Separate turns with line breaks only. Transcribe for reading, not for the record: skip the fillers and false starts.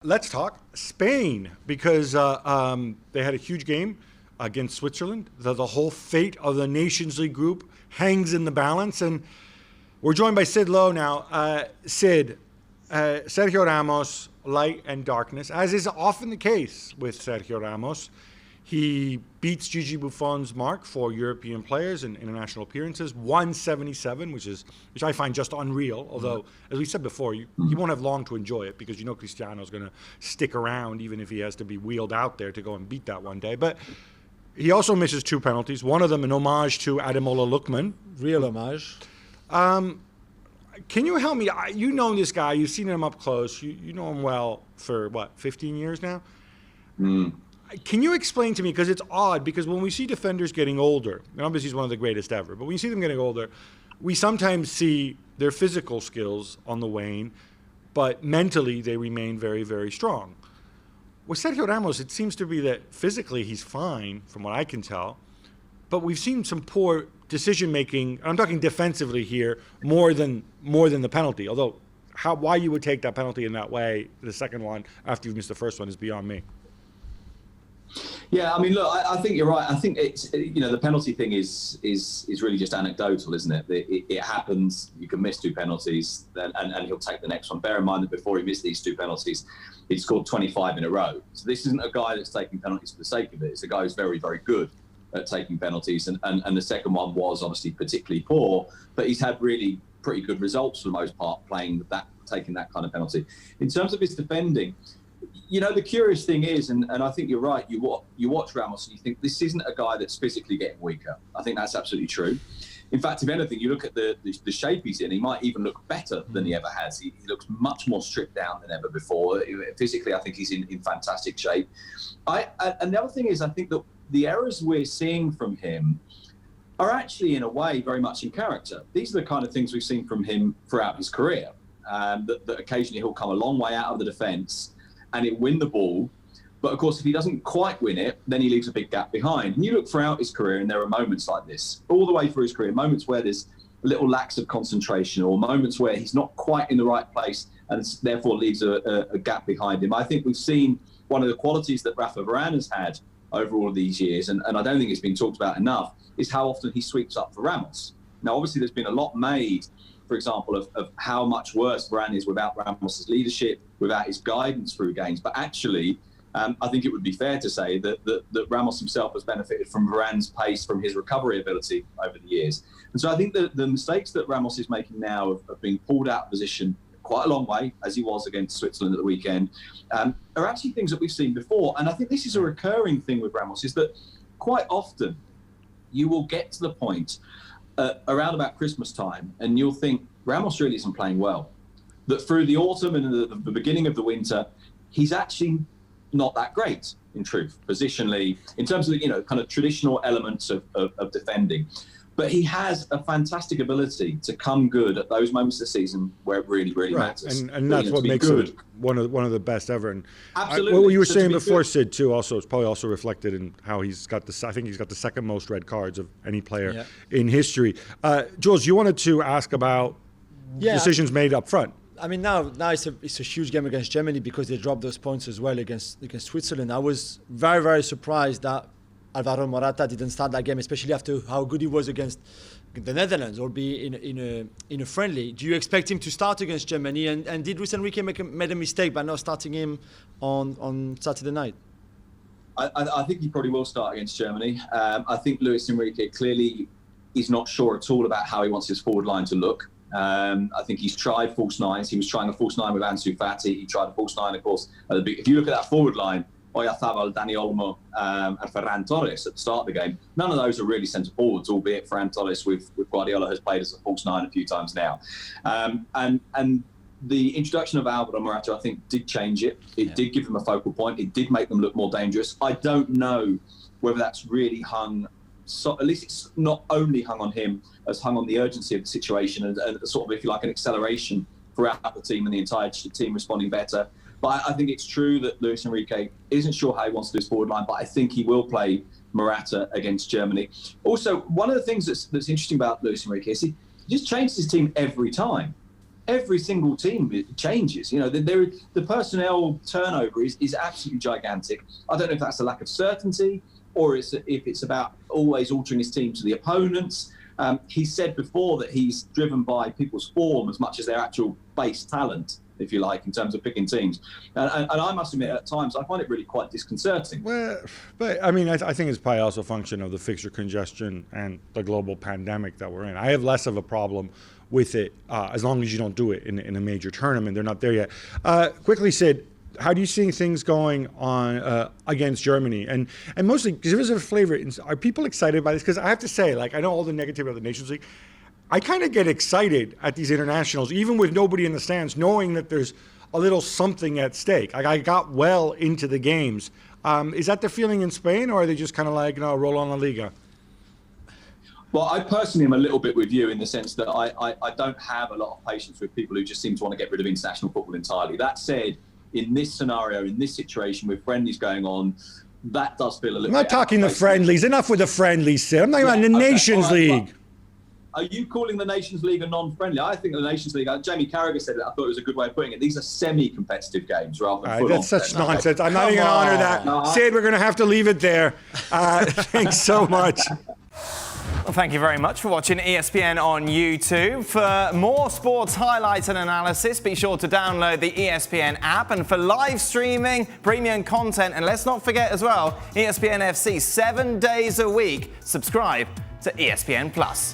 Let's talk Spain because they had a huge game against Switzerland. The whole fate of the Nations League group hangs in the balance. And we're joined by Sid Lowe now. Sid, Sergio Ramos, light and darkness, as is often the case with Sergio Ramos. He beats Gigi Buffon's mark for European players and international appearances, 177, which I find just unreal. Although, as we said before, he won't have long to enjoy it because Cristiano's going to stick around even if he has to be wheeled out there to go and beat that one day. But he also misses 2 penalties, one of them an homage to Ademola Lookman.
Real homage.
Can you help me? You know this guy. You've seen him up close. You know him well for, 15 years now? Can you explain to me, because it's odd, because when we see defenders getting older, and obviously he's one of the greatest ever, but when you see them getting older, we sometimes see their physical skills on the wane, but mentally they remain very, very strong. With Sergio Ramos, it seems to be that physically he's fine, from what I can tell, but we've seen some poor decision-making. I'm talking defensively here, more than the penalty, although why you would take that penalty in that way, the second one, after you've missed the first one, is beyond me.
Yeah, I mean, look, I think you're right. I think it's, the penalty thing is really just anecdotal, isn't it? It happens. You can miss 2 penalties, and he'll take the next one. Bear in mind that before he missed these 2 penalties, he'd scored 25 in a row. So this isn't a guy that's taking penalties for the sake of it. It's a guy who's very, very good at taking penalties, and the second one was obviously particularly poor, but he's had really pretty good results for the most part taking that kind of penalty. In terms of his defending, the curious thing is, and I think you're right, you watch Ramos and you think this isn't a guy that's physically getting weaker. I think that's absolutely true. In fact, if anything, you look at the shape he's in, he might even look better than he ever has. He looks much more stripped down than ever before. Physically, I think he's in fantastic shape. And the other thing is, I think that the errors we're seeing from him are actually, in a way, very much in character. These are the kind of things we've seen from him throughout his career, that occasionally he'll come a long way out of the defence and he'll win the ball. But of course, if he doesn't quite win it, then he leaves a big gap behind. And you look throughout his career and there are moments like this, all the way through his career, moments where there's little lacks of concentration or moments where he's not quite in the right place and therefore leaves a gap behind him. I think we've seen one of the qualities that Raphael Varane has had over all of these years, and I don't think it's been talked about enough, is how often he sweeps up for Ramos. Now, obviously, there's been a lot made, for example, of how much worse Varane is without Ramos's leadership, without his guidance through games. But actually, I think it would be fair to say that Ramos himself has benefited from Varane's pace, from his recovery ability over the years. And so I think that the mistakes that Ramos is making now of being pulled out of position quite a long way, as he was against Switzerland at the weekend, are actually things that we've seen before. And I think this is a recurring thing with Ramos, is that quite often you will get to the point around about Christmas time, and you'll think Ramos really isn't playing well. That through the autumn and the beginning of the winter, he's actually not that great, in truth, positionally, in terms of kind of traditional elements of defending. But he has a fantastic ability to come good at those moments of the season where it really, really matters.
And that's what makes him one of the best ever. And
absolutely.
What you were saying before, Sid, too, also it's probably also reflected in how I think he's got the second most red cards of any player in history. Jules, you wanted to ask about decisions made up front.
I mean, now it's a huge game against Germany because they dropped those points as well against Switzerland. I was very, very surprised that Alvaro Morata didn't start that game, especially after how good he was against the Netherlands, or be in a friendly. Do you expect him to start against Germany? And did Luis Enrique made a mistake by not starting him on Saturday night?
I think he probably will start against Germany. I think Luis Enrique clearly is not sure at all about how he wants his forward line to look. I think he's tried false nines. He was trying a false nine with Ansu Fati. He tried a false nine, of course. If you look at that forward line, Oyarzabal, Dani Olmo, and Ferran Torres at the start of the game, none of those are really centre forwards, albeit Ferran Torres with Guardiola has played as a false nine a few times now. And the introduction of Alvaro Morata, I think, did change it. It did give them a focal point. It did make them look more dangerous. I don't know whether that's really hung, so at least it's not only hung on him, as hung on the urgency of the situation and sort of, if you like, an acceleration throughout the team and the entire team responding better. But I think it's true that Luis Enrique isn't sure how he wants to do his forward line, but I think he will play Morata against Germany. Also, one of the things that's interesting about Luis Enrique is he just changes his team every time. every single team it changes. You know, the personnel turnover is absolutely gigantic. I don't know if that's a lack of certainty or if it's about always altering his team to the opponents. He said before that he's driven by people's form as much as their actual base talent, if you like, in terms of picking teams. And I must admit, at times, I find it really quite disconcerting.
Well, but I mean, I think it's probably also a function of the fixture congestion and the global pandemic that we're in. I have less of a problem with it as long as you don't do it in a major tournament. They're not there yet. Quickly, Sid, how do you see things going on against Germany? And mostly, give us a flavor. Are people excited by this? Because I have to say, like, I know all the negativity of the Nations League. I kind of get excited at these internationals, even with nobody in the stands, knowing that there's a little something at stake. Like, I got well into the games. Is that the feeling in Spain, or are they just kind of like, no, roll on La Liga?
Well, I personally am a little bit with you in the sense that I don't have a lot of patience with people who just seem to want to get rid of international football entirely. That said, in this scenario, in this situation with friendlies going on, that does feel a little bit...
I'm not talking the friendlies. Enough with the friendlies, Sid. I'm talking about the Nations League.
Well, are you calling the Nations League a non-friendly? I think the Nations League, Jamie Carragher said it, I thought it was a good way of putting it. These are semi-competitive games rather than full-on.
That's such nonsense. I'm not even going to honor that.
No,
Sid, we're going to have to leave it there. Thanks so much.
Well, thank you very much for watching ESPN on YouTube. For more sports highlights and analysis, be sure to download the ESPN app. And for live streaming, premium content, and let's not forget as well, ESPN FC 7 days a week. Subscribe to ESPN Plus.